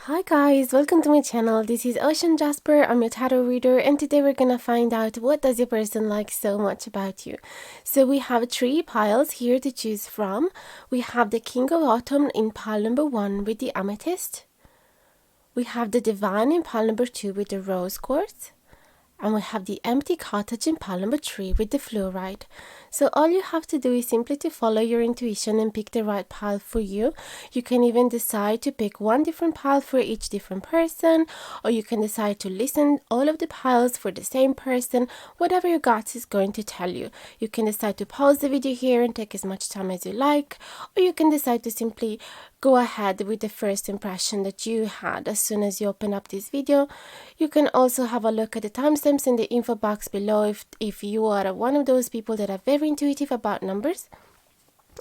Hi guys, welcome to my channel. This is Jasper. I'm your tarot reader, and today we're gonna find out what does your person like so much about you. So we have 3 piles here to choose from. We have the King of Autumn in pile number 1 with the Amethyst. We have the Divine in pile number 2 with the Rose Quartz. And we have the Empty Cottage in pile number 3 with the Fluorite. So all you have to do is simply to follow your intuition and pick the right pile for you. You can even decide to pick one different pile for each different person, or you can decide to listen all of the piles for the same person, whatever your gut is going to tell you. You can decide to pause the video here and take as much time as you like, or you can decide to simply go ahead with the first impression that you had as soon as you open up this video. You can also have a look at the timestamps in the info box below if you are one of those people that are very intuitive about numbers.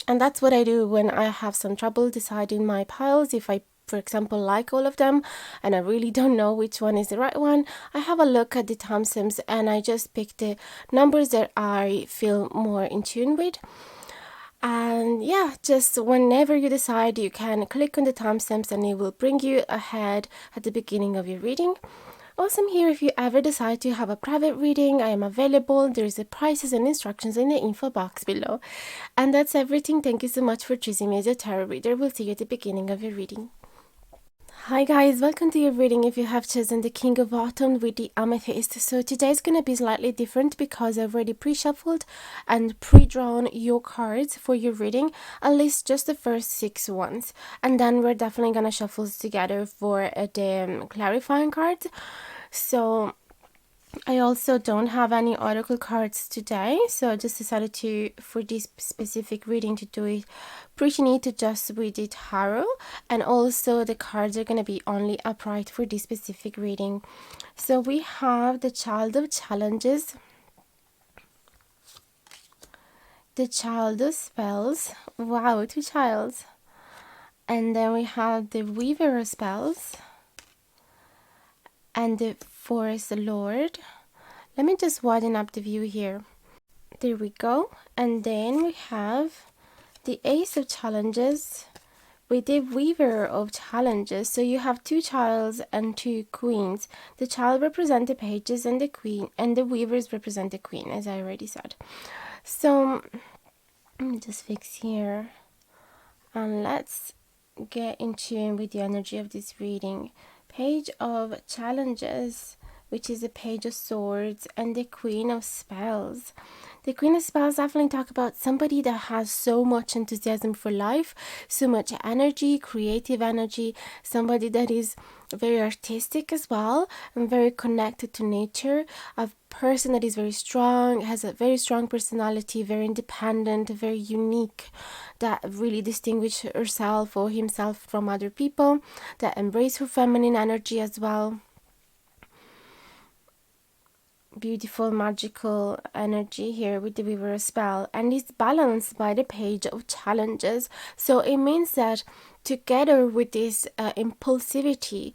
And that's what I do when I have some trouble deciding my piles. If I, for example, like all of them and I really don't know which one is the right one, I have a look at the timestamps and I just pick the numbers that I feel more in tune with. And yeah, just whenever you decide, you can click on the timestamps and it will bring you ahead at the beginning of your reading. Also, I'm here if you ever decide to have a private reading. I am available. There's the prices and instructions in the info box below. And that's everything. Thank you so much for choosing me as a tarot reader. We'll see you at the beginning of your reading. Hi guys, welcome to your reading if you have chosen the King of Autumn with the Amethyst. So today's going to be slightly different because I've already pre-shuffled and pre-drawn your cards for your reading, at least just the first 6 ones. And then we're definitely going to shuffle together for the clarifying cards. So I also don't have any oracle cards today, so I just decided to, for this specific reading, to do it pretty neat just with the tarot, and also the cards are going to be only upright for this specific reading. So we have the Child of Challenges, the Child of Spells, wow, 2 childs, and then we have the Weaver of Spells, and the Forest Lord. Let me just widen up the view here. There we go. And then we have the Ace of Challenges with the Weaver of Challenges. So you have 2 childs and 2 queens. The child represents the pages and the queen, and the weavers represent the queen, as I already said. So let me just fix here. And let's get in tune with the energy of this reading. Page of Challenges, which is the Page of Swords, and the Queen of Spells. The Queen of Spells definitely talk about somebody that has so much enthusiasm for life, so much energy, creative energy, somebody that is very artistic as well and very connected to nature, a person that is very strong, has a very strong personality, very independent, very unique, that really distinguish herself or himself from other people, that embrace her feminine energy as well. Beautiful magical energy here with the Weaver of Spell, and it's balanced by the Page of Challenges. So it means that together with this impulsivity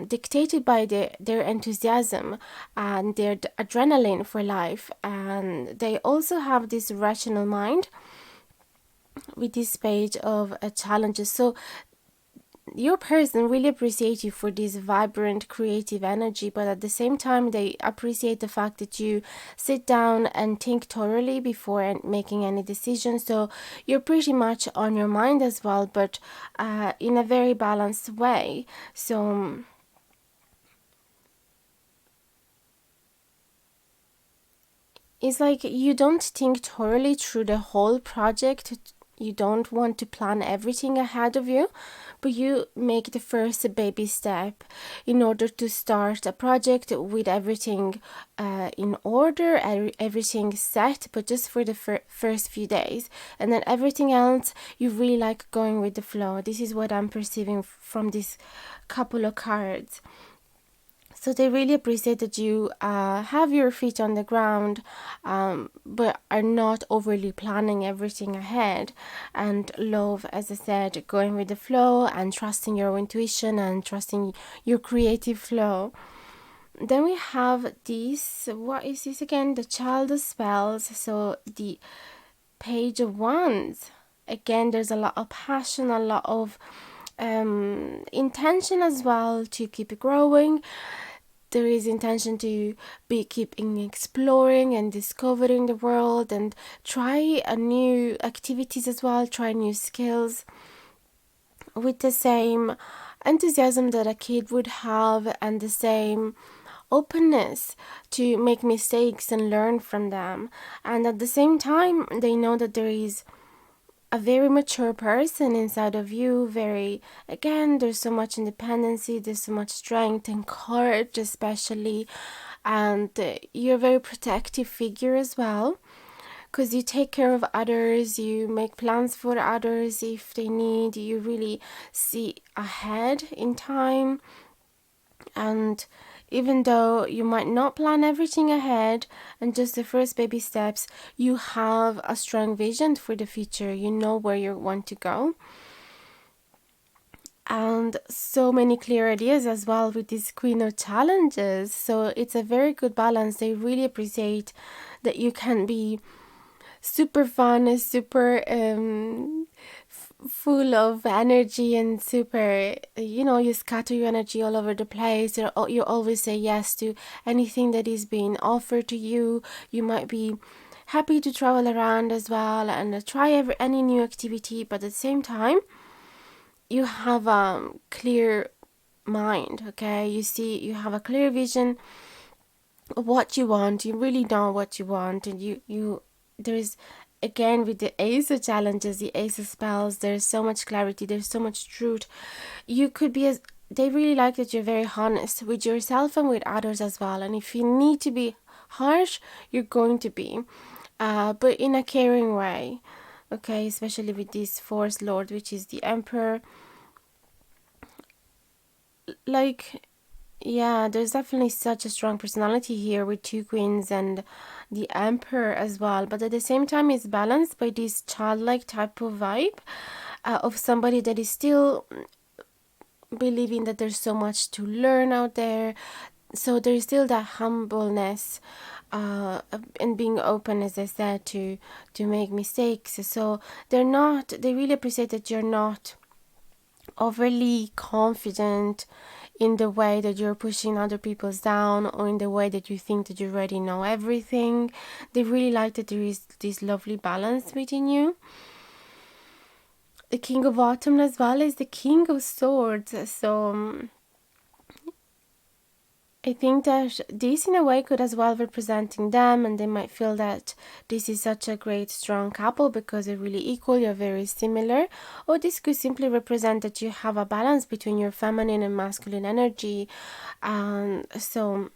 dictated by their enthusiasm and their adrenaline for life, and they also have this rational mind with this Page of Challenges. So your person really appreciates you for this vibrant creative energy, but at the same time they appreciate the fact that you sit down and think thoroughly before making any decision. So you're pretty much on your mind as well, but in a very balanced way. So it's like you don't think thoroughly through the whole project. You don't want to plan everything ahead of you, but you make the first baby step in order to start a project with everything in order, everything set, but just for the first few days. And then everything else, you really like going with the flow. This is what I'm perceiving from this couple of cards. So they really appreciate that you have your feet on the ground, but are not overly planning everything ahead, and love, as I said, going with the flow and trusting your intuition and trusting your creative flow. Then we have this, what is this again? The Child of Spells. So the Page of Wands. Again, there's a lot of passion, a lot of intention as well to keep growing. There is intention to be keeping exploring and discovering the world, and try new activities as well, try new skills with the same enthusiasm that a kid would have, and the same openness to make mistakes and learn from them. And at the same time, they know that there is a very mature person inside of you. Very, again, there's so much independency, there's so much strength and courage, especially, and you're a very protective figure as well, because you take care of others, you make plans for others if they need, you really see ahead in time. And even though you might not plan everything ahead and just the first baby steps, you have a strong vision for the future. You know where you want to go. And so many clear ideas as well with this Queen of Challenges. So it's a very good balance. They really appreciate that you can be super fun, super full of energy, and super, you scatter your energy all over the place. You always say yes to anything that is being offered to you. You might be happy to travel around as well and try any new activity, but at the same time, you have a clear mind, okay? You have a clear vision of what you want. You really know what you want, and there's, again, with the Ace of Challenges, the Ace of Spells, there's so much clarity, there's so much truth. You could be they really like that you're very honest with yourself and with others as well. And if you need to be harsh, you're going to be, but in a caring way, okay? Especially with this Force Lord, which is the Emperor. Like, yeah, there's definitely such a strong personality here with two queens and the Emperor as well. But at the same time, it's balanced by this childlike type of vibe, of somebody that is still believing that there's so much to learn out there. So there's still that humbleness, and being open, as I said, to make mistakes. So they really appreciate that you're not overly confident in the way that you're pushing other people's down, or in the way that you think that you already know everything. They really like that there is this lovely balance within you. The King of Autumn as well is the King of Swords. So I think that this in a way could as well representing them, and they might feel that this is such a great strong couple because you're really equal, you're very similar. Or this could simply represent that you have a balance between your feminine and masculine energy. So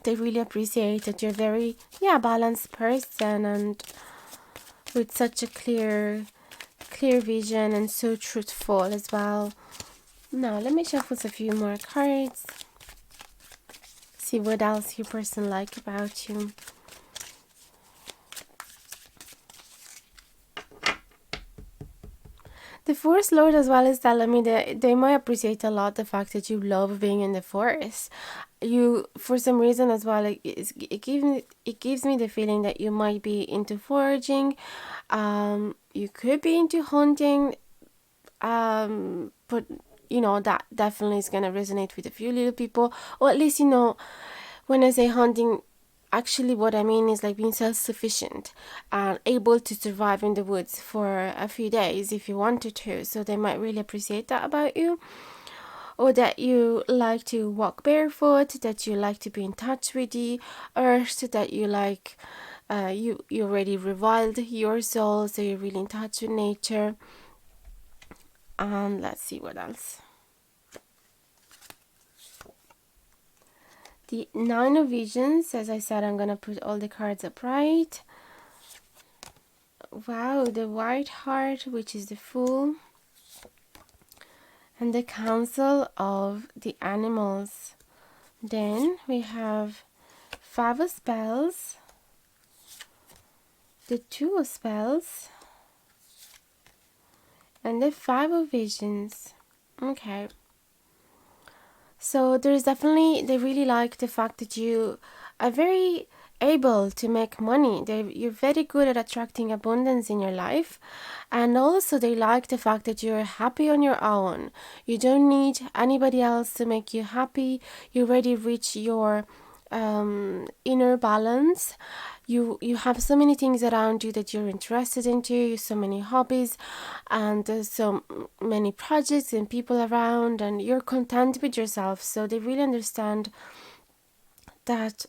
they really appreciate that you're very balanced person, and with such a clear vision, and so truthful as well. Now let me shuffle a few more cards. See what else your person like about you. The Forest Lord as well is telling me that they might appreciate a lot the fact that you love being in the forest. You, for some reason as well, it gives me the feeling that you might be into foraging. You could be into hunting. But that definitely is going to resonate with a few little people, or at least, when I say hunting, actually what I mean is like being self-sufficient and able to survive in the woods for a few days if you wanted to. So they might really appreciate that about you. Or that you like to walk barefoot, that you like to be in touch with the earth, that you like, you already reviled your soul, so you're really in touch with nature. Let's see what else. The Nine of Visions, as I said, I'm going to put all the cards upright. Wow, the White Heart, which is the Fool. And the Council of the Animals. Then we have Five of Spells. The Two of Spells. And the Five of Visions. Okay. So there's definitely, they really like the fact that you are very able to make money. You're very good at attracting abundance in your life. And also they like the fact that you're happy on your own. You don't need anybody else to make you happy. You already reach your inner balance. You have so many things around you that you're interested into, so many hobbies, and so many projects and people around, and you're content with yourself. So they really understand that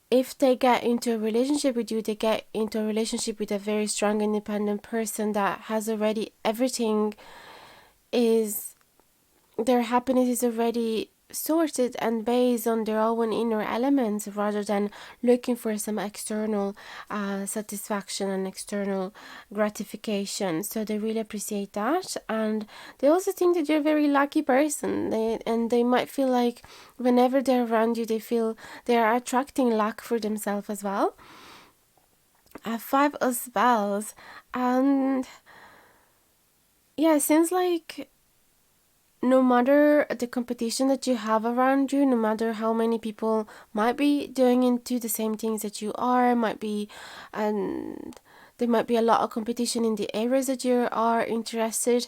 if they get into a relationship with you, they get into a relationship with a very strong, independent person that has already everything, is their happiness is already sorted and based on their own inner elements, rather than looking for some external satisfaction and external gratification. So they really appreciate that, and they also think that you're a very lucky person. They might feel like whenever they're around you, they feel they are attracting luck for themselves as well. 5 of spells, and yeah, it seems like no matter the competition that you have around you, no matter how many people might be doing into the same things that you are, and there might be a lot of competition in the areas that you are interested,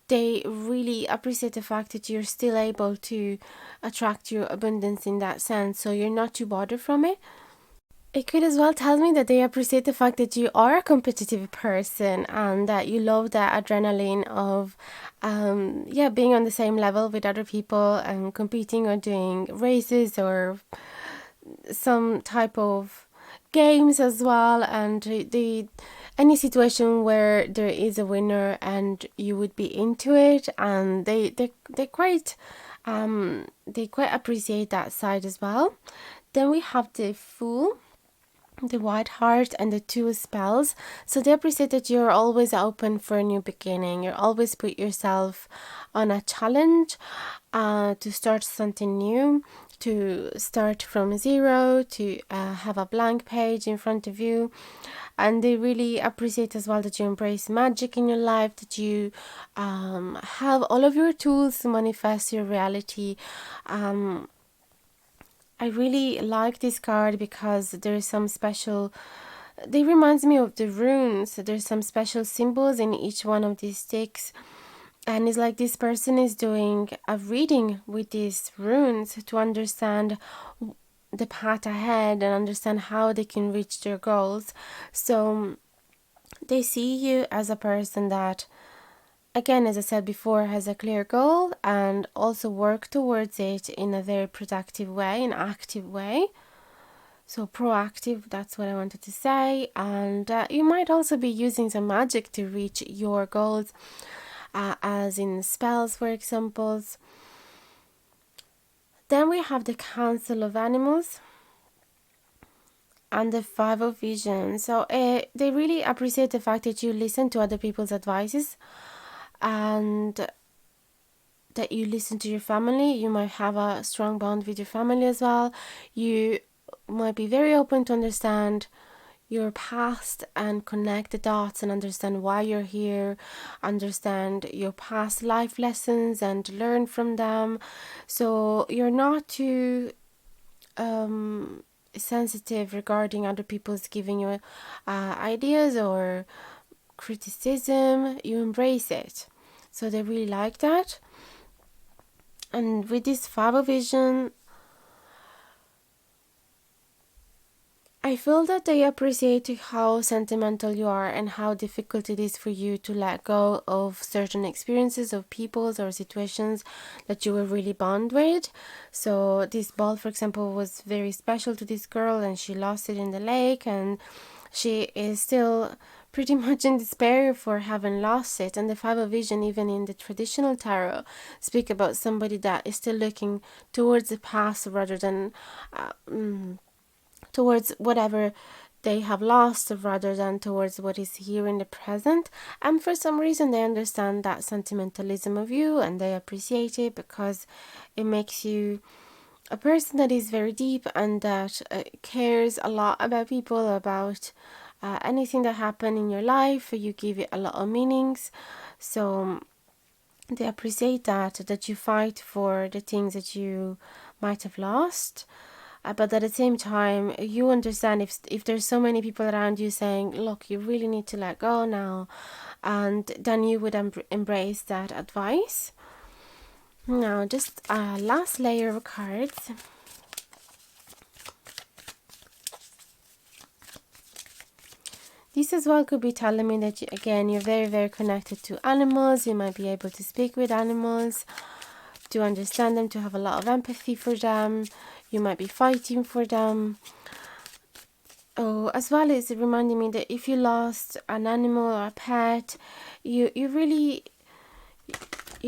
they really appreciate the fact that you're still able to attract your abundance in that sense, so you're not too bothered from it. It could as well tell me that they appreciate the fact that you are a competitive person and that you love that adrenaline of, being on the same level with other people and competing or doing races or some type of games as well. And any situation where there is a winner and you would be into it, and they quite appreciate that side as well. Then we have the Fool, the White Heart, and the 2 spells. So they appreciate that you're always open for a new beginning. You're always put yourself on a challenge to start something new, to start from zero, to have a blank page in front of you. And they really appreciate as well that you embrace magic in your life, that you have all of your tools to manifest your reality. I really like this card because there's some special, they reminds me of the runes. There's some special symbols in each one of these sticks, and it's like this person is doing a reading with these runes to understand the path ahead and understand how they can reach their goals. So they see you as a person that, again, as I said before, has a clear goal and also work towards it in a very productive way, an active way. So proactive, that's what I wanted to say. And you might also be using some magic to reach your goals, as in spells, for examples. Then we have the Council of Animals and the 5 of Vision. So they really appreciate the fact that you listen to other people's advices and that you listen to your family. You might have a strong bond with your family as well. You might be very open to understand your past and connect the dots and understand why you're here, understand your past life lessons and learn from them. So you're not too sensitive regarding other people's giving you ideas or criticism. You embrace it. So they really like that. And with this 5 of Vision, I feel that they appreciate how sentimental you are and how difficult it is for you to let go of certain experiences of peoples or situations that you were really bond with. So this ball, for example, was very special to this girl and she lost it in the lake, and she is still pretty much in despair for having lost it. And the 5 of Vision, even in the traditional tarot, speak about somebody that is still looking towards the past rather than towards whatever they have lost rather than towards what is here in the present. And for some reason they understand that sentimentalism of you and they appreciate it because it makes you a person that is very deep and that cares a lot about people, about anything that happened in your life. You give it a lot of meanings. So they appreciate that you fight for the things that you might have lost. but at the same time, you understand if there's so many people around you saying, look, you really need to let go now, and then you would embrace that advice. Now, just a last layer of cards. This as well could be telling me that, again, you're very, very connected to animals. You might be able to speak with animals, to understand them, to have a lot of empathy for them. You might be fighting for them. Oh, as well as reminding me that if you lost an animal or a pet, you're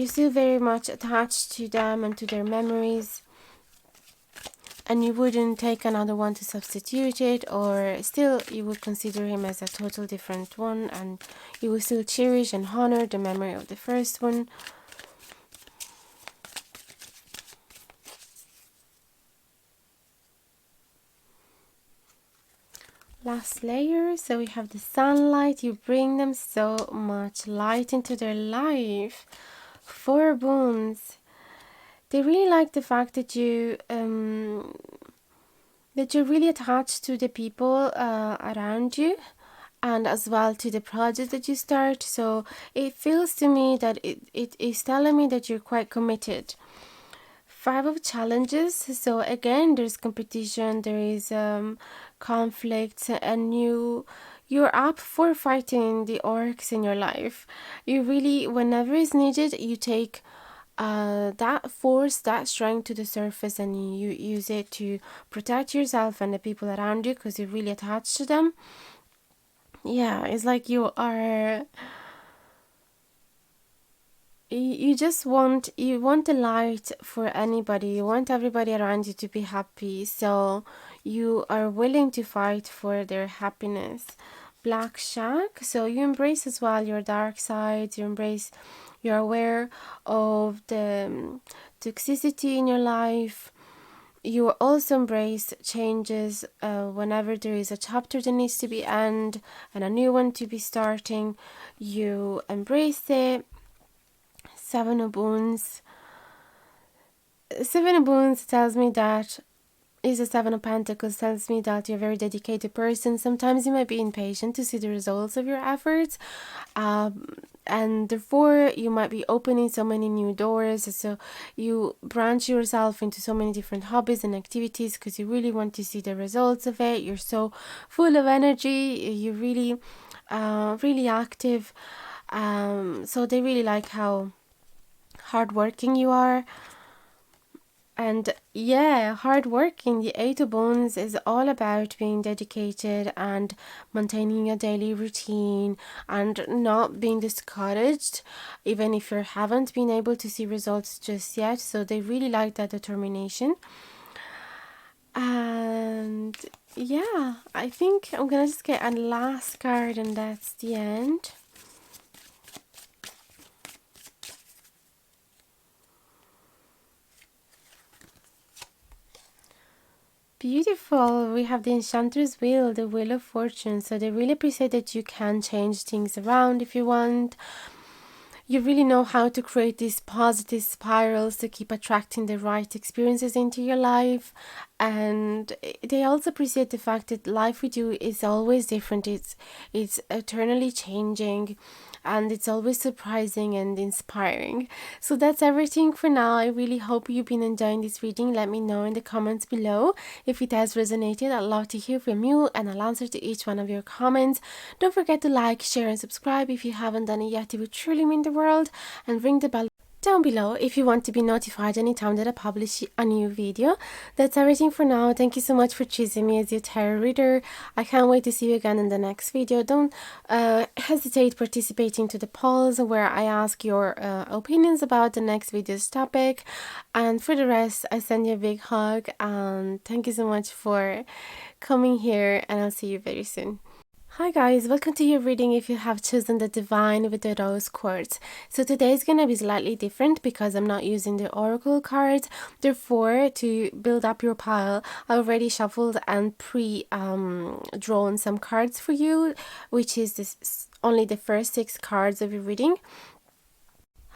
still very much attached to them and to their memories. And you wouldn't take another one to substitute it, or still you would consider him as a total different one, and you will still cherish and honor the memory of the first one. Last layer, so we have the sunlight. You bring them so much light into their life. 4 boons. They really like the fact that you're really attached to the people around you, and as well to the project that you start. So it feels to me that it is telling me that you're quite committed. 5 of challenges. So again, there's competition, there is conflict, and you're up for fighting the orcs in your life. You really, whenever is needed, you take that force, that strength to the surface, and you use it to protect yourself and the people around you, because you're really attached to them. Yeah, it's like you just want the light for anybody. You want everybody around you to be happy, so you are willing to fight for their happiness. Black Shack, so you embrace as well your dark side. You're aware of the toxicity in your life. You also embrace changes whenever there is a chapter that needs to be end and a new one to be starting. You embrace it. 7 of Boons. 7 of Boons tells me that is a 7 of Pentacles, tells me that you're a very dedicated person. Sometimes you might be impatient to see the results of your efforts, and therefore you might be opening so many new doors. So you branch yourself into so many different hobbies and activities because you really want to see the results of it. You're so full of energy. You're really really active. So they really like how hardworking you are. And yeah, hardworking. The 8 of Bones is all about being dedicated and maintaining a daily routine and not being discouraged, even if you haven't been able to see results just yet. So they really like that determination. And yeah, I think I'm gonna just get a last card, and that's the end. Beautiful. We have the Enchanter's Wheel, the Wheel of Fortune. So they really appreciate that you can change things around if you want. You really know how to create these positive spirals to keep attracting the right experiences into your life. And they also appreciate the fact that life with you is always different. It's eternally changing, and it's always surprising and inspiring. So that's everything for now. I really hope you've been enjoying this reading. Let me know in the comments below if it has resonated. I'd love to hear from you, and I'll answer to each one of your comments. Don't forget to like, share, and subscribe if you haven't done it yet. It would truly mean the world. And ring the bell down below if you want to be notified anytime that I publish a new video. That's everything for now. Thank you so much for choosing me as your tarot reader. I can't wait to see you again in the next video. Don't hesitate participating to the polls where I ask your opinions about the next video's topic. And for the rest, I send you a big hug, and thank you so much for coming here, and I'll see you very soon. Hi guys, welcome to your reading if you have chosen the Divine with the Rose Quartz. So today is going to be slightly different because I'm not using the Oracle cards. Therefore, to build up your pile, I already shuffled and drawn some cards for you, which is only the first 6 cards of your reading.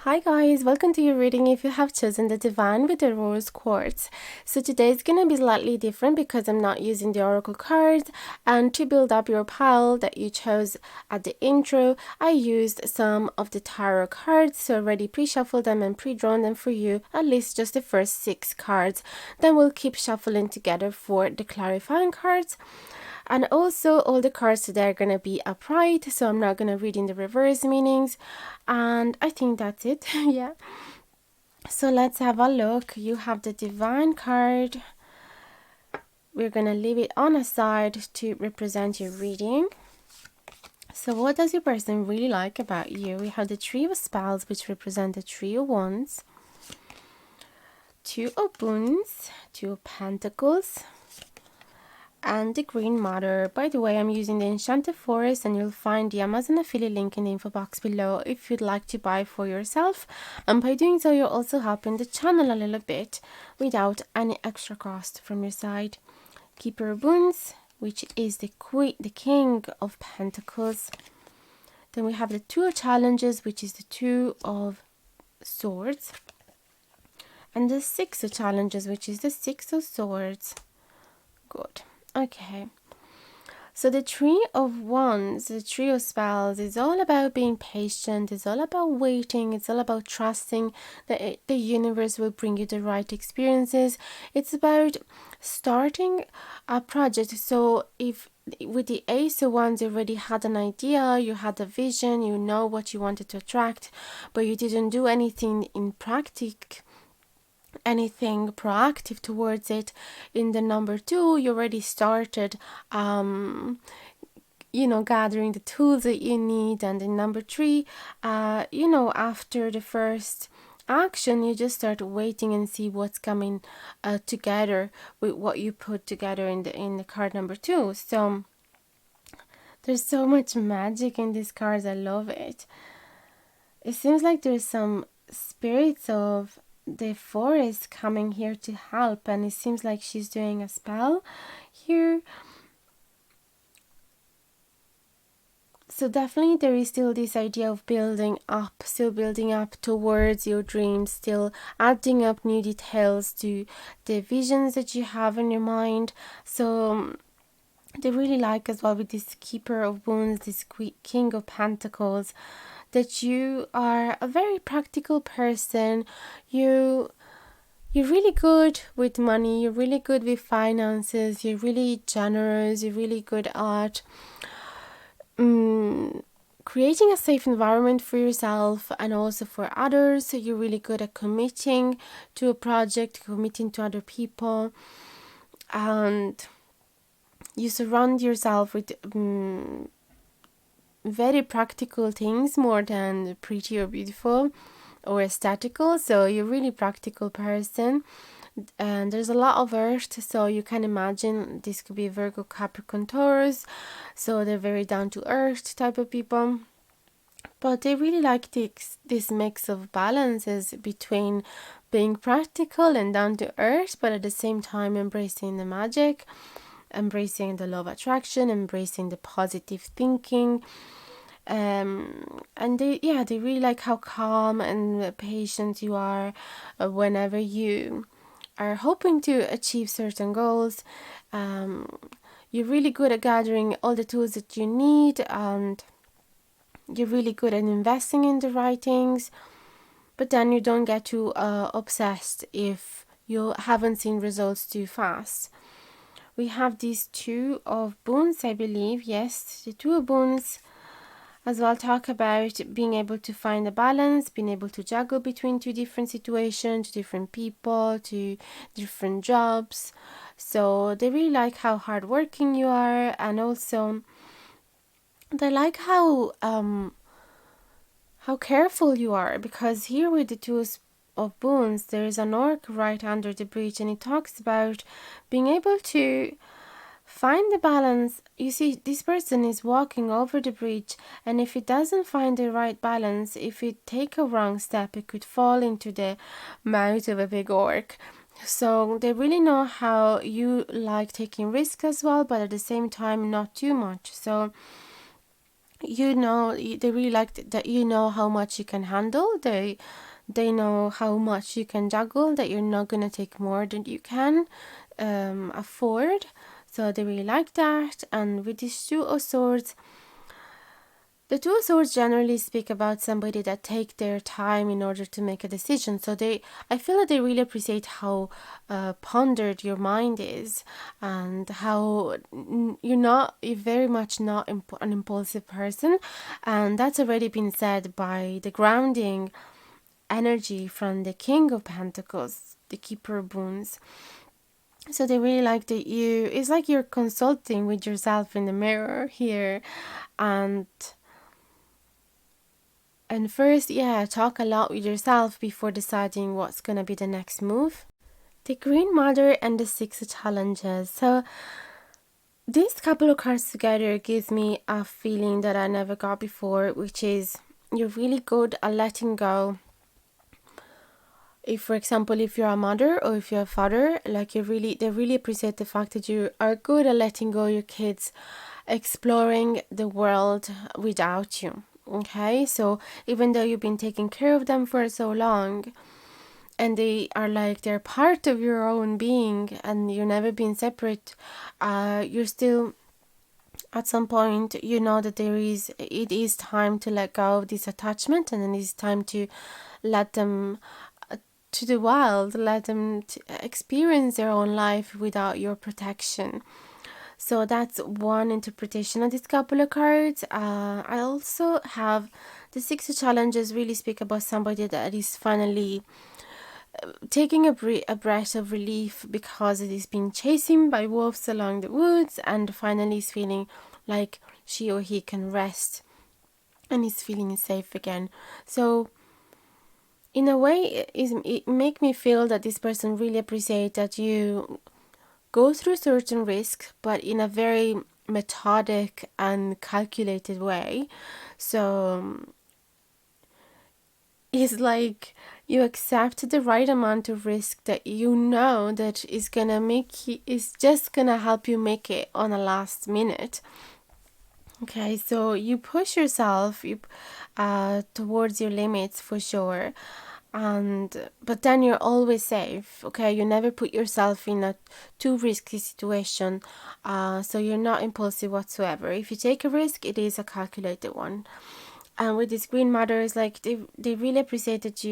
Hi guys, welcome to your reading if you have chosen the Divine with the Rose Quartz. So today is going to be slightly different because I'm not using the Oracle cards, and to build up your pile that you chose at the intro, I used some of the tarot cards, so already pre-shuffled them and pre-drawn them for you, at least just the first 6 cards. Then we'll keep shuffling together for the clarifying cards. And also all the cards today are going to be upright, so I'm not going to read in the reverse meanings. And I think that's it. Yeah. So let's have a look. You have the Divine card. We're going to leave it on a side to represent your reading. So what does your person really like about you? We have the Three of Spells, which represent the Three of Wands, Two of Wands, Two of Pentacles, and the Green Mother. By the way, I'm using the Enchanted Forest, and you'll find the Amazon affiliate link in the info box below if you'd like to buy for yourself. And by doing so, you're also helping the channel a little bit without any extra cost from your side. Keeper of Wands, which is the King of Pentacles. Then we have the Two of Challenges, which is the Two of Swords. And the Six of Challenges, which is the Six of Swords. Good. Okay, so the Three of Wands, the Three of Spells, is all about being patient, it's all about waiting, it's all about trusting that the universe will bring you the right experiences. It's about starting a project. So if with the Ace of Wands, you already had an idea, you had a vision, you know what you wanted to attract, but you didn't do anything in practice, anything proactive towards it. In the number 2, you already started gathering the tools that you need. And in number 3, after the first action, you just start waiting and see what's coming together with what you put together in the card number 2. So there's so much magic in these cards. I love it. It seems like there's some spirits of the forest coming here to help, and it seems like she's doing a spell here. So definitely there is still this idea of building up towards your dreams, still adding up new details to the visions that you have in your mind. So they really like as well with this Keeper of Wands, this King of Pentacles, that you are a very practical person. You're really good with money, you're really good with finances, you're really generous, you're really good at creating a safe environment for yourself and also for others. You're really good at committing to a project, committing to other people, and you surround yourself with very practical things more than pretty or beautiful or aesthetical. So you're a really practical person, and there's a lot of earth, so you can imagine this could be Virgo, Capricorn, Taurus, so they're very down to earth type of people, but they really like this mix of balances between being practical and down to earth, but at the same time embracing the magic, embracing the law of attraction, embracing the positive thinking. And they really like how calm and patient you are whenever you are hoping to achieve certain goals. You're really good at gathering all the tools that you need, and you're really good at investing in the right things, but then you don't get too obsessed if you haven't seen results too fast. We have these Two of Wands, I believe. Yes, the Two of Wands as well talk about being able to find a balance, being able to juggle between two different situations, different people, to different jobs. So they really like how hardworking you are, and also they like how careful you are, because here with the Two of Wands, there is an orc right under the bridge, and it talks about being able to find the balance. You see, this person is walking over the bridge, and if it doesn't find the right balance, if it take a wrong step, it could fall into the mouth of a big orc. So they really know how you like taking risks as well, but at the same time not too much. So they really like that you know how much you can handle. They know how much you can juggle, that you're not gonna take more than you can afford. So they really like that. And with this Two of Swords, the Two of Swords generally speak about somebody that take their time in order to make a decision. So I feel that they really appreciate how pondered your mind is, and how you're very much not an impulsive person. And that's already been said by the grounding energy from the King of Pentacles, the Keeper of Boons. So they really like that it's like you're consulting with yourself in the mirror here, and first, yeah, talk a lot with yourself before deciding what's gonna be the next move. The Green Mother and the Six of Challenges. So this couple of cards together gives me a feeling that I never got before, which is you're really good at letting go. If, for example, if you're a mother or if you're a father, like they really appreciate the fact that you are good at letting go your kids, exploring the world without you. Okay, so even though you've been taking care of them for so long, and they're part of your own being, and you've never been separate, you're still at some point you know that it is time to let go of this attachment, and then it's time to let them to the wild, let them experience their own life without your protection. So that's one interpretation of this couple of cards. I also have the Six of Challenges really speak about somebody that is finally taking a breath of relief because it is being chasing by wolves along the woods, and finally is feeling like she or he can rest and is feeling safe again. So in a way, it make me feel that this person really appreciates that you go through certain risks, but in a very methodic and calculated way. So it's like you accept the right amount of risk that you know that is just gonna help you make it on a last minute. Okay, so you push yourself towards your limits for sure, but then you're always safe. Okay, you never put yourself in a too risky situation, so you're not impulsive whatsoever. If you take a risk, it is a calculated one. And with this Green Mother, is like they really appreciate that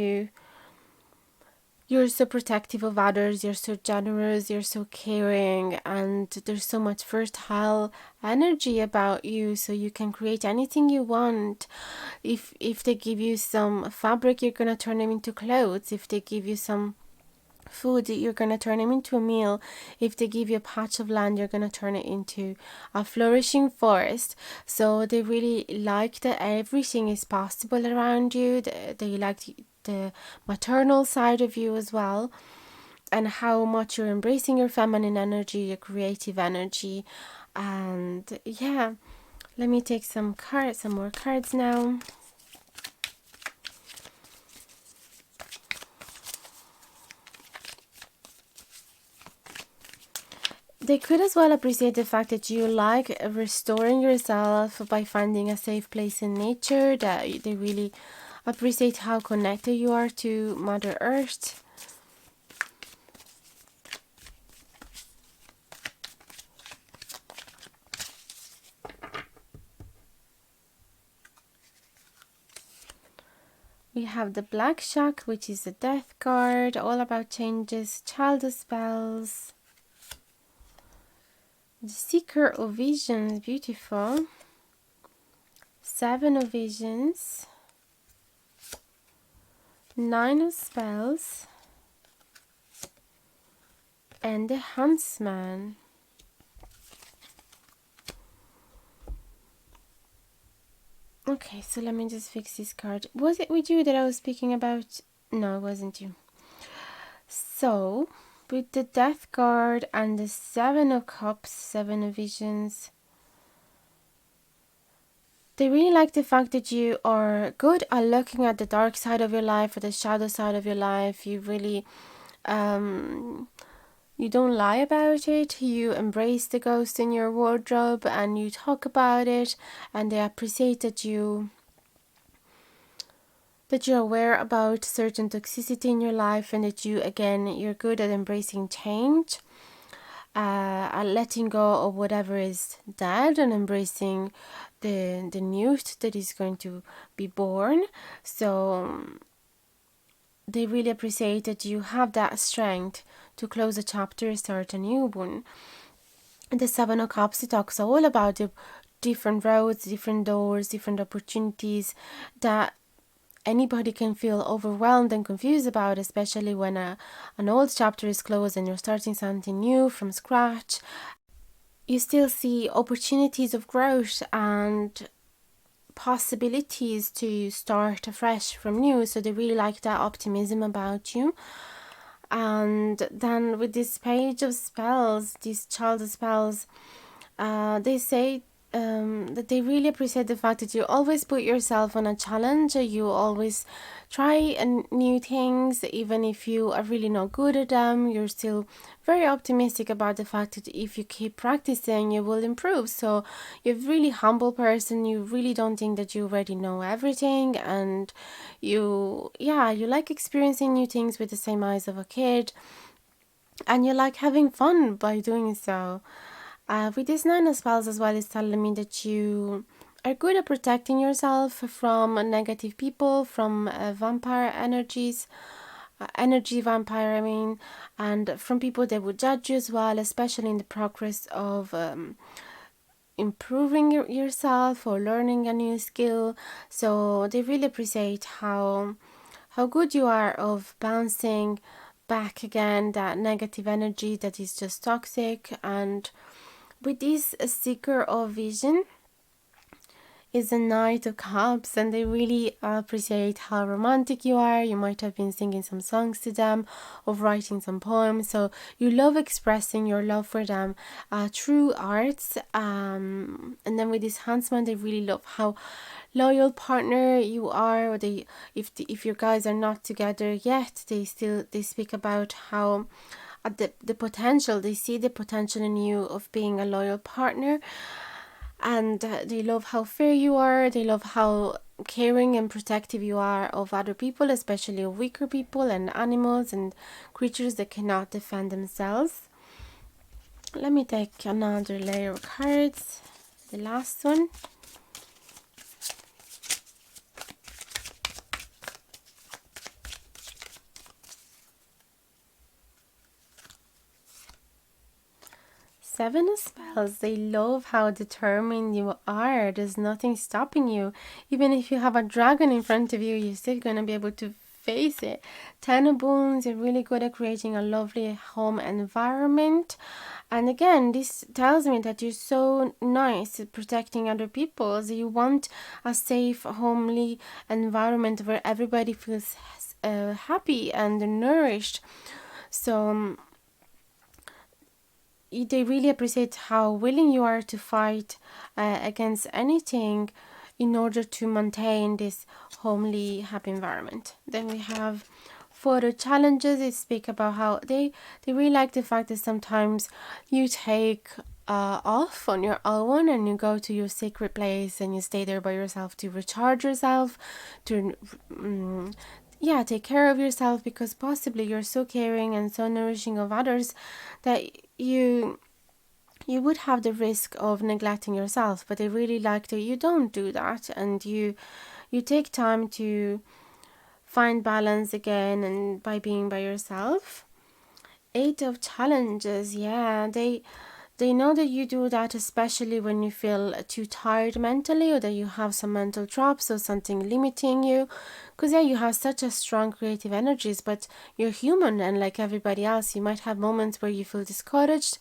you're so protective of others, you're so generous, you're so caring, and there's so much fertile energy about you, so you can create anything you want. If they give you some fabric, you're gonna turn them into clothes. If they give you some food, you're gonna turn them into a meal. If they give you a patch of land, you're gonna turn it into a flourishing forest. So they really like that everything is possible around you. They like the maternal side of you as well, and how much you're embracing your feminine energy, your creative energy. And yeah, let me take some more cards now. They could as well appreciate the fact that you like restoring yourself by finding a safe place in nature, that they really appreciate how connected you are to Mother Earth. We have the Black Shark, which is the Death card, all about changes, child of spells. The Seeker of Visions, beautiful. Seven of Visions. Nine of Spells. And the Huntsman. Okay, so let me just fix this card. Was it with you that I was speaking about? No, it wasn't you. So, with the Death card and the Seven of Cups, Seven of Visions, they really like the fact that you are good at looking at the dark side of your life or the shadow side of your life. You really You don't lie about it. You embrace the ghost in your wardrobe and you talk about it, and they appreciate that you're aware about certain toxicity in your life, and that you're good at embracing change, at letting go of whatever is dead and embracing the new that is going to be born. So they really appreciate that you have that strength to close a chapter, start a new one. And the Seven of Cups, it talks all about the different roads, different doors, different opportunities that anybody can feel overwhelmed and confused about, especially when an old chapter is closed and you're starting something new from scratch. You still see opportunities of growth and possibilities to start afresh from new, so they really like that optimism about you. And then with this page of spells, these child spells, they say that they really appreciate the fact that you always put yourself on a challenge. You always try new things, even if you are really not good at them. You're still very optimistic about the fact that if you keep practicing, you will improve. So you're a really humble person. You really don't think that you already know everything, and you like experiencing new things with the same eyes of a kid, and you like having fun by doing so. With this Nine of Spells as well, is telling me that you are good at protecting yourself from negative people, from vampire energies, energy vampire, I mean, and from people that would judge you as well, especially in the progress of improving yourself or learning a new skill. So they really appreciate how good you are of bouncing back again that negative energy that is just toxic. And with this seeker of vision is a Knight of Cups, and they really appreciate how romantic you are. You might have been singing some songs to them or writing some poems, so you love expressing your love for them through arts. And then with this Huntsman, they really love how loyal partner you are. Or if your guys are not together yet, they speak about how the potential, they see the potential in you of being a loyal partner. And they love how fair you are. They love how caring and protective you are of other people, especially of weaker people and animals and creatures that cannot defend themselves. Let me take another layer of cards, the last one. Seven of Spells, they love how determined you are. There's nothing stopping you. Even if you have a dragon in front of you, you're still going to be able to face it. Ten of Wands, you're really good at creating a lovely home environment. And again, this tells me that you're so nice at protecting other people. So you want a safe, homely environment where everybody feels happy and nourished. So they really appreciate how willing you are to fight against anything in order to maintain this homely, happy environment. Then we have photo challenges. They speak about how they really like the fact that sometimes you take off on your own and you go to your sacred place and you stay there by yourself to recharge yourself, to take care of yourself, because possibly you're so caring and so nourishing of others that you would have the risk of neglecting yourself. But they really like that you don't do that, and you take time to find balance again and by being by yourself. Eight of Challenges, they know that you do that, especially when you feel too tired mentally, or that you have some mental traps or something limiting you. Because you have such a strong creative energies, but you're human, and like everybody else, you might have moments where you feel discouraged,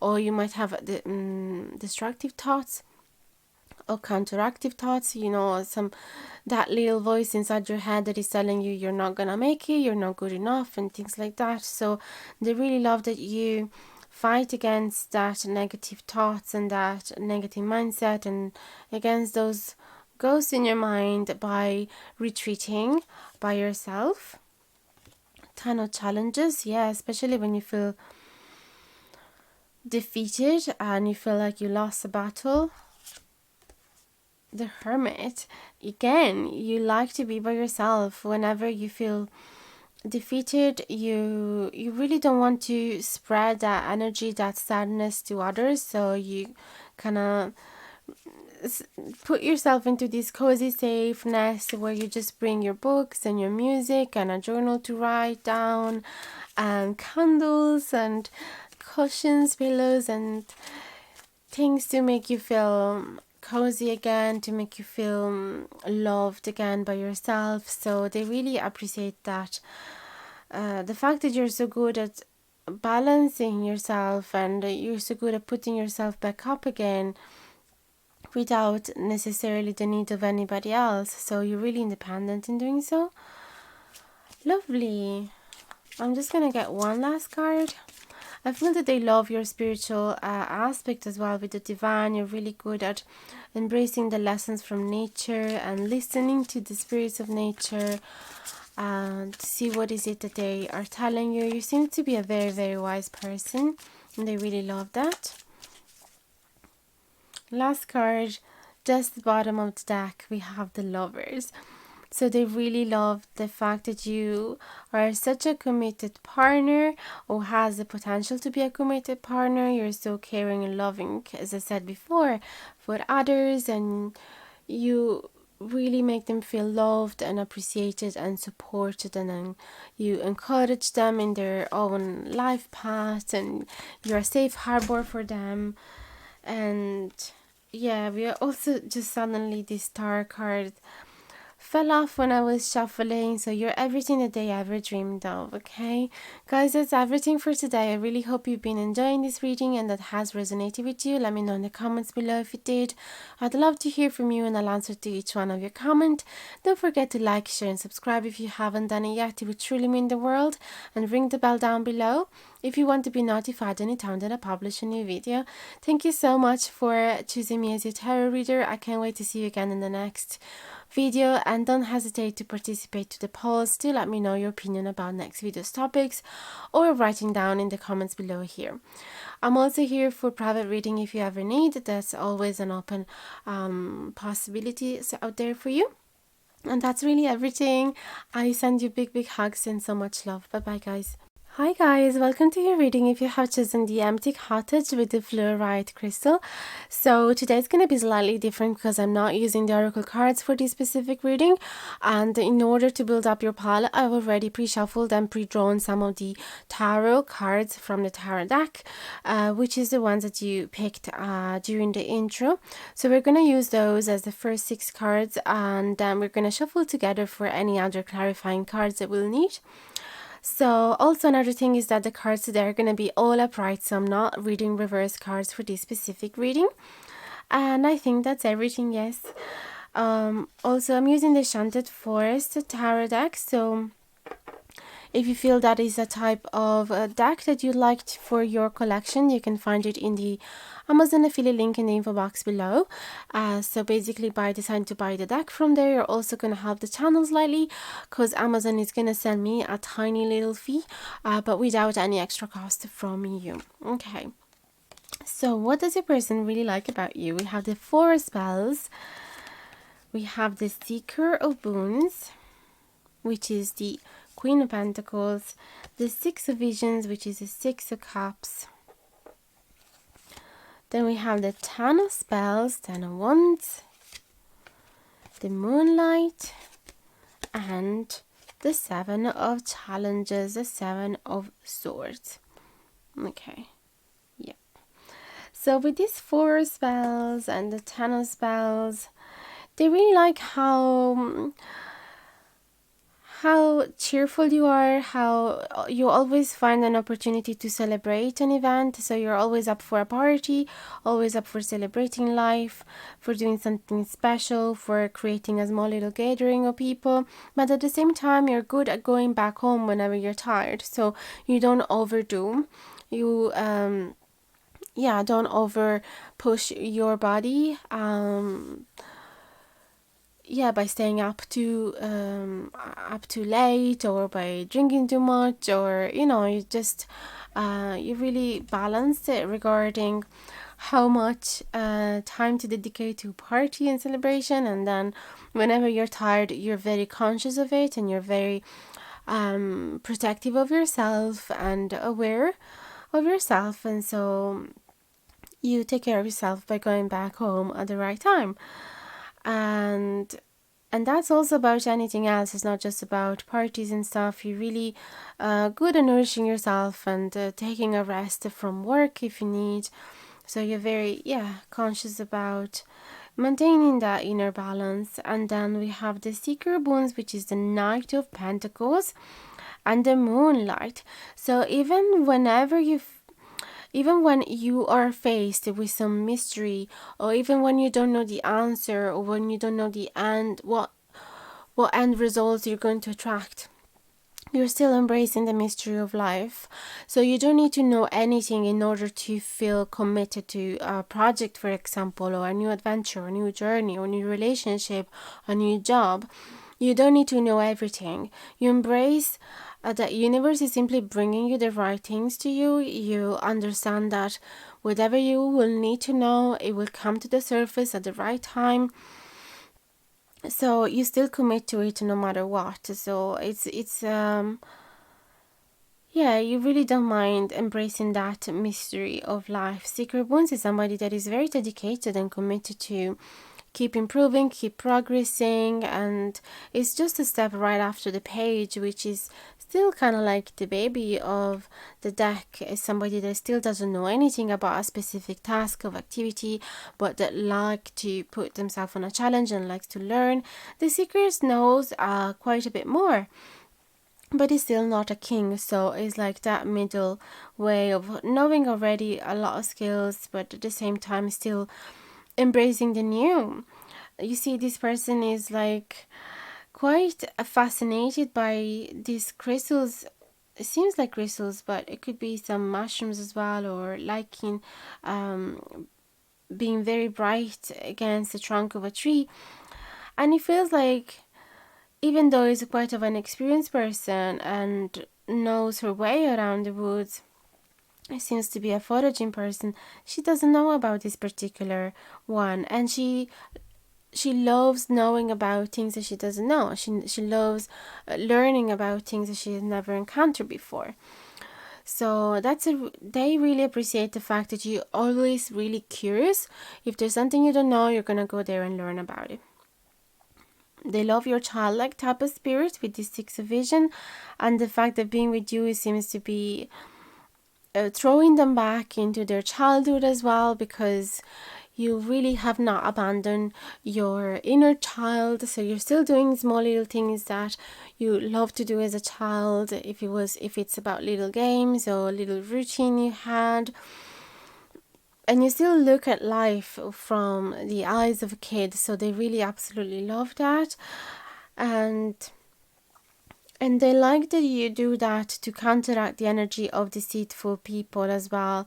or you might have destructive thoughts or counteractive thoughts, that little voice inside your head that is telling you you're not gonna make it, you're not good enough, and things like that. So they really love that you fight against that negative thoughts and that negative mindset, and against those ghosts in your mind, by retreating by yourself. Ton of challenges, especially when you feel defeated and you feel like you lost a battle. The Hermit, again, you like to be by yourself. Whenever you feel defeated, you really don't want to spread that energy, that sadness to others, so you kind of put yourself into this cozy safe nest where you just bring your books and your music and a journal to write down, and candles and cushions, pillows, and things to make you feel cozy again, to make you feel loved again by yourself. So they really appreciate that. The fact that you're so good at balancing yourself and you're so good at putting yourself back up again without necessarily the need of anybody else. So you're really independent in doing so. Lovely. I'm just gonna get one last card. I feel that they love your spiritual aspect as well with the divine. You're really good at embracing the lessons from nature and listening to the spirits of nature and to see what is it that they are telling you. You seem to be a very, very wise person and they really love that. Last card, just the bottom of the deck, we have the Lovers. So they really love the fact that you are such a committed partner or has the potential to be a committed partner. You're so caring and loving, as I said before, for others, and you really make them feel loved and appreciated and supported, and then you encourage them in their own life path, and you're a safe harbor for them. And yeah, we are also just suddenly this Star card fell off when I was shuffling, so you're everything that they ever dreamed of. Okay, guys, that's everything for today. I really hope you've been enjoying this reading and that has resonated with you. Let me know in the comments below if it did. I'd love to hear from you and I'll answer to each one of your comments. Don't forget to like, share and subscribe if you haven't done it yet. It would truly mean the world. And ring the bell down below if you want to be notified anytime that I publish a new video. Thank you so much for choosing me as your tarot reader. I can't wait to see you again in the next video, and don't hesitate to participate to the polls to let me know your opinion about next video's topics or writing down in the comments below here. I'm also here for private reading if you ever need. That's always an open possibility out there for you. And that's really everything. I send you big hugs and so much love. Bye bye, guys. Hi guys, welcome to your reading if you have chosen the empty cottage with the fluorite crystal. So today's going to be slightly different because I'm not using the oracle cards for this specific reading, and in order to build up your pile I've already pre-shuffled and pre-drawn some of the tarot cards from the tarot deck, which is the ones that you picked during the intro. So we're going to use those as the first 6 cards, and then we're going to shuffle together for any other clarifying cards that we'll need. So also another thing is that the cards today are going to be all upright, so I'm not reading reverse cards for this specific reading. And I think that's everything, yes. Also, I'm using the Enchanted Forest tarot deck, so if you feel that is a type of deck that you'd like for your collection, you can find it in the Amazon affiliate link in the info box below. So basically, by deciding to buy the deck from there, you're also going to help the channel slightly, because Amazon is going to send me a tiny little fee, but without any extra cost from you. Okay, so what does your person really like about you? We have the 4 spells. We have the Seeker of Boons, which is the Queen of Pentacles, the 6 of Visions, which is the 6 of Cups. Then we have the 10 of Spells, 10 of Wands, the Moonlight, and the 7 of Challenges, the 7 of Swords. Okay, yeah. So with these 4 spells and the 10 of Spells, they really like how cheerful you are, how you always find an opportunity to celebrate an event. So you're always up for a party, always up for celebrating life, for doing something special, for creating a small little gathering of people. But at the same time, you're good at going back home whenever you're tired, so you don't overdo. You don't over push your body. yeah, by staying up too late, or by drinking too much, or you just you really balance it regarding how much time to dedicate to party and celebration. And then whenever you're tired, you're very conscious of it, and you're very protective of yourself and aware of yourself, and so you take care of yourself by going back home at the right time. And that's also about anything else. It's not just about parties and stuff. You really good at nourishing yourself, and taking a rest from work if you need. So you're very conscious about maintaining that inner balance. And then we have the Seeker Boons, which is the Knight of Pentacles and the Moonlight. So even when you are faced with some mystery, or even when you don't know the answer, or when you don't know the end, what end results you're going to attract, you're still embracing the mystery of life. So you don't need to know anything in order to feel committed to a project, for example, or a new adventure, a new journey, or a new relationship, a new job. You don't need to know everything. You embrace that universe is simply bringing you the right things to you. You understand that whatever you will need to know, it will come to the surface at the right time. So you still commit to it no matter what. So it's you really don't mind embracing that mystery of life. Secret Bones is somebody that is very dedicated and committed to keep improving, keep progressing, and it's just a step right after the Page, which is still kind of like the baby of the deck. Is somebody that still doesn't know anything about a specific task of activity, but that like to put themselves on a challenge and likes to learn. The Seekers knows quite a bit more, but he's still not a king. So it's like that middle way of knowing already a lot of skills, but at the same time still embracing the new. You see, this person is like quite fascinated by these crystals. It seems like crystals, but it could be some mushrooms as well, or liking being very bright against the trunk of a tree. And it feels like, even though he's quite of an experienced person and knows her way around the woods, seems to be a foraging person, she doesn't know about this particular one, and she loves knowing about things that she doesn't know. She loves learning about things that she has never encountered before. So they really appreciate the fact that you're always really curious. If there's something you don't know, you're gonna go there and learn about it. They love your childlike type of spirit with this Six of Vision, and the fact that being with you seems to be throwing them back into their childhood as well, because you really have not abandoned your inner child. So you're still doing small little things that you love to do as a child, if it's about little games or little routine you had, and you still look at life from the eyes of a kid. So they really absolutely love that, and they like that you do that to counteract the energy of deceitful people as well.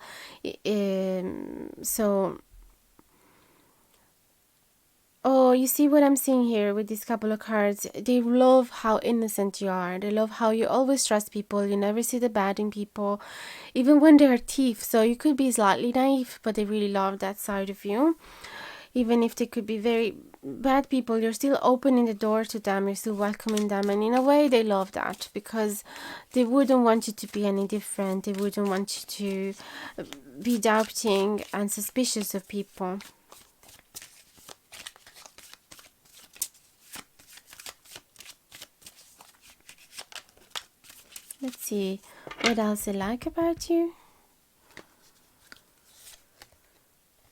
Oh, you see what I'm seeing here with these couple of cards? They love how innocent you are. They love how you always trust people. You never see the bad in people, even when they're thieves. So you could be slightly naive, but they really love that side of you. Even if they could be very bad people, you're still opening the door to them. You're still welcoming them. And in a way, they love that, because they wouldn't want you to be any different. They wouldn't want you to be doubting and suspicious of people. Let's see what else they like about you.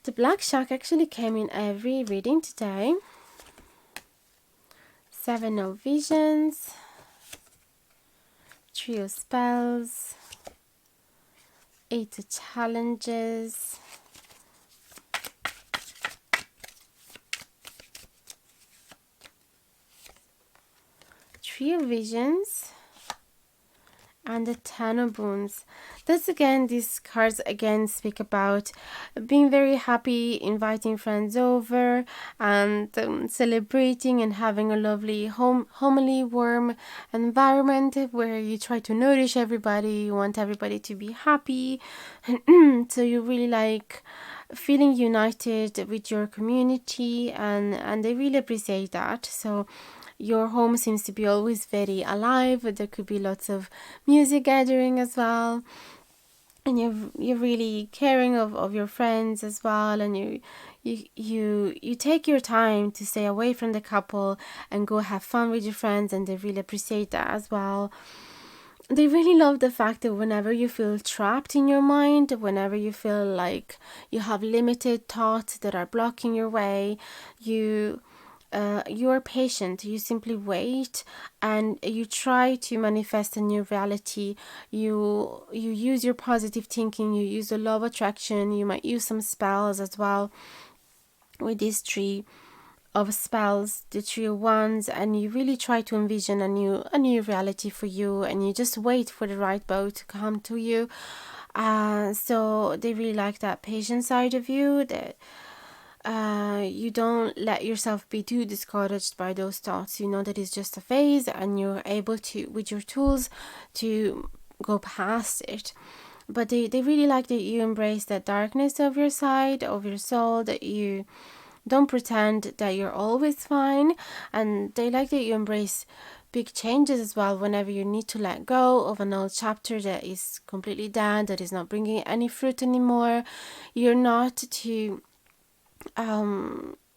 The Black Shark actually came in every reading today. Seven of Visions, Three of Spells, Eight of Challenges, Three of Visions, and the Ten of Wands. That's again, these cards again speak about being very happy, inviting friends over, and celebrating and having a lovely homely, warm environment where you try to nourish everybody. You want everybody to be happy, so you really like feeling united with your community, and they really appreciate that. So your home seems to be always very alive. There could be lots of music gathering as well, and you're really caring of your friends as well, and you take your time to stay away from the couple and go have fun with your friends, and they really appreciate that as well. They really love the fact that whenever you feel trapped in your mind, whenever you feel like you have limited thoughts that are blocking your way, you are patient. You simply wait and you try to manifest a new reality. You use your positive thinking, you use the law of attraction, you might use some spells as well with these three of spells, the Three of Wands, and you really try to envision a new reality for you, and you just wait for the right boat to come to you. So they really like that patient side of you, that you don't let yourself be too discouraged by those thoughts. You know that it's just a phase, and you're able to, with your tools, to go past it. But they really like that you embrace that darkness of your side, of your soul, that you don't pretend that you're always fine, and they like that you embrace big changes as well whenever you need to let go of an old chapter that is completely dead, that is not bringing any fruit anymore. You're not to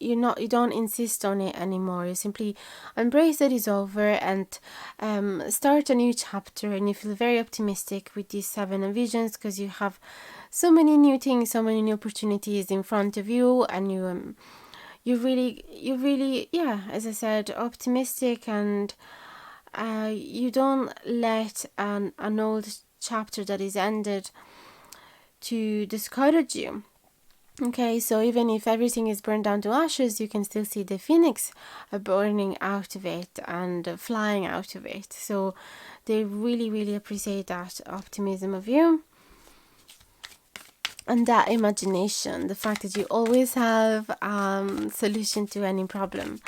you don't insist on it anymore. You simply embrace that it's over, and start a new chapter, and you feel very optimistic with these Seven of Visions, because you have so many new things, so many new opportunities in front of you, and you really, yeah, as I said, optimistic, and you don't let an old chapter that is ended to discourage you. Okay, so even if everything is burned down to ashes, you can still see the phoenix burning out of it and flying out of it. So they really, really appreciate that optimism of you. And that imagination, the fact that you always have solution to any problem.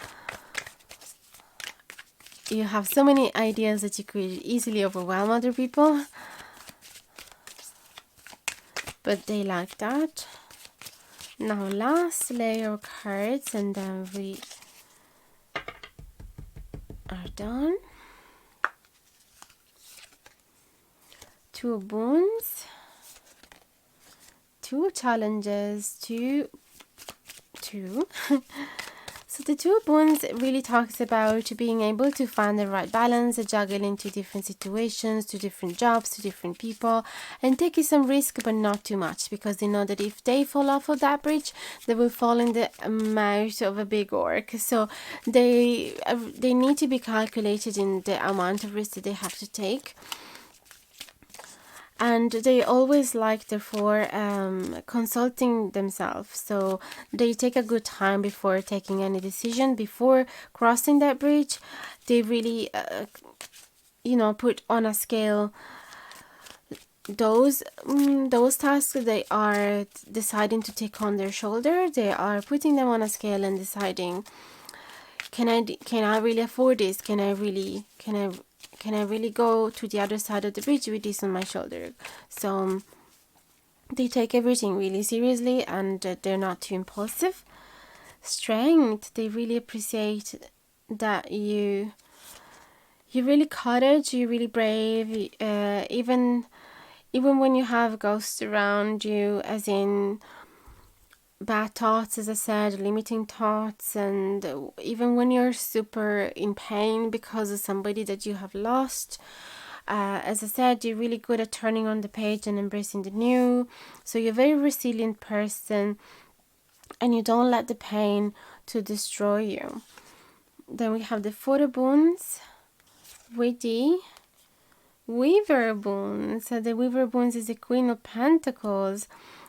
You have so many ideas that you could easily overwhelm other people, but they like that. Now last layer of cards, and then we are done. Two of Wands, two challenges, two. So the Two of Wands really talks about being able to find the right balance, juggling to different situations, to different jobs, to different people, and taking some risk, but not too much, because they know that if they fall off of that bridge, they will fall in the mouth of a big orc. So they need to be calculated in the amount of risk that they have to take. And they always like, therefore, consulting themselves. So they take a good time before taking any decision, before crossing that bridge. They really, put on a scale those tasks they are deciding to take on their shoulder. They are putting them on a scale and deciding, can I really afford this? Can I really go to the other side of the bridge with this on my shoulder? So they take everything really seriously, and they're not too impulsive. Strength, they really appreciate that you're really courage, you're really brave, even when you have ghosts around you, as in bad thoughts, as I said, limiting thoughts, and even when you're super in pain because of somebody that you have lost. As I said, you're really good at turning on the page and embracing the new. So you're a very resilient person, and you don't let the pain to destroy you. Then we have the Four of Wands with the Weaver of Wands. So the Weaver of Wands is the Queen of Pentacles.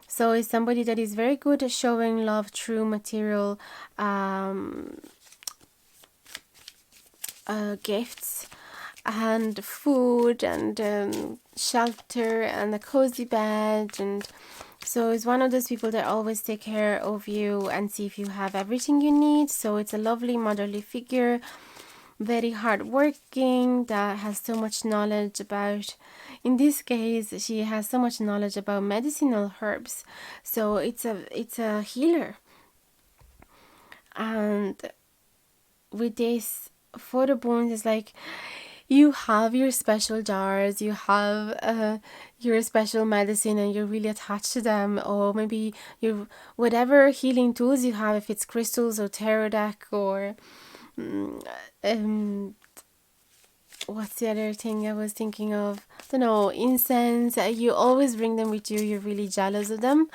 So it's somebody that is very good at showing love through material gifts, and food and shelter and a cozy bed. And so it's one of those people that always take care of you and see if you have everything you need. So it's a lovely motherly figure, very hardworking, that has so much knowledge about, in this case she has so much knowledge about medicinal herbs. So it's a healer. And with this photo bones, it's like you have your special jars, you have your special medicine, and you're really attached to them. Or maybe your whatever healing tools you have, if it's crystals or tarot deck or what's the other thing I was thinking of? I don't know, incense. You always bring them with you. You're really jealous of them.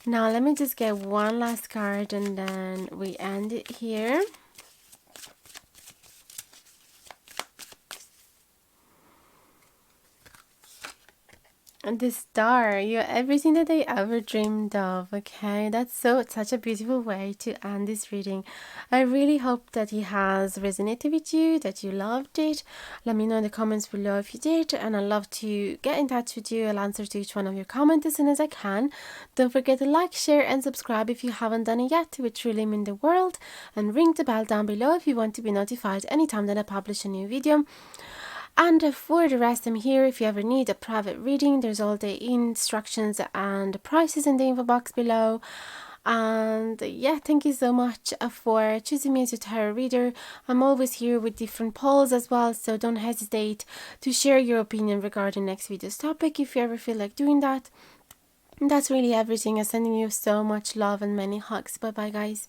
Now let me just get one last card and then we end it here. And the star, you're everything that I ever dreamed of. Okay, that's such a beautiful way to end this reading. I really hope that it has resonated with you, that you loved it. Let me know in the comments below if you did, and I'd love to get in touch with you. I'll answer to each one of your comments as soon as I can. Don't forget to like, share and subscribe if you haven't done it yet. It would truly mean the world. And ring the bell down below if you want to be notified anytime that I publish a new video. And for the rest, I'm here if you ever need a private reading. There's all the instructions and prices in the info box below. And yeah, thank you so much for choosing me as your tarot reader. I'm always here with different polls as well, so don't hesitate to share your opinion regarding next video's topic if you ever feel like doing that. And that's really everything. I'm sending you so much love and many hugs. Bye bye, guys.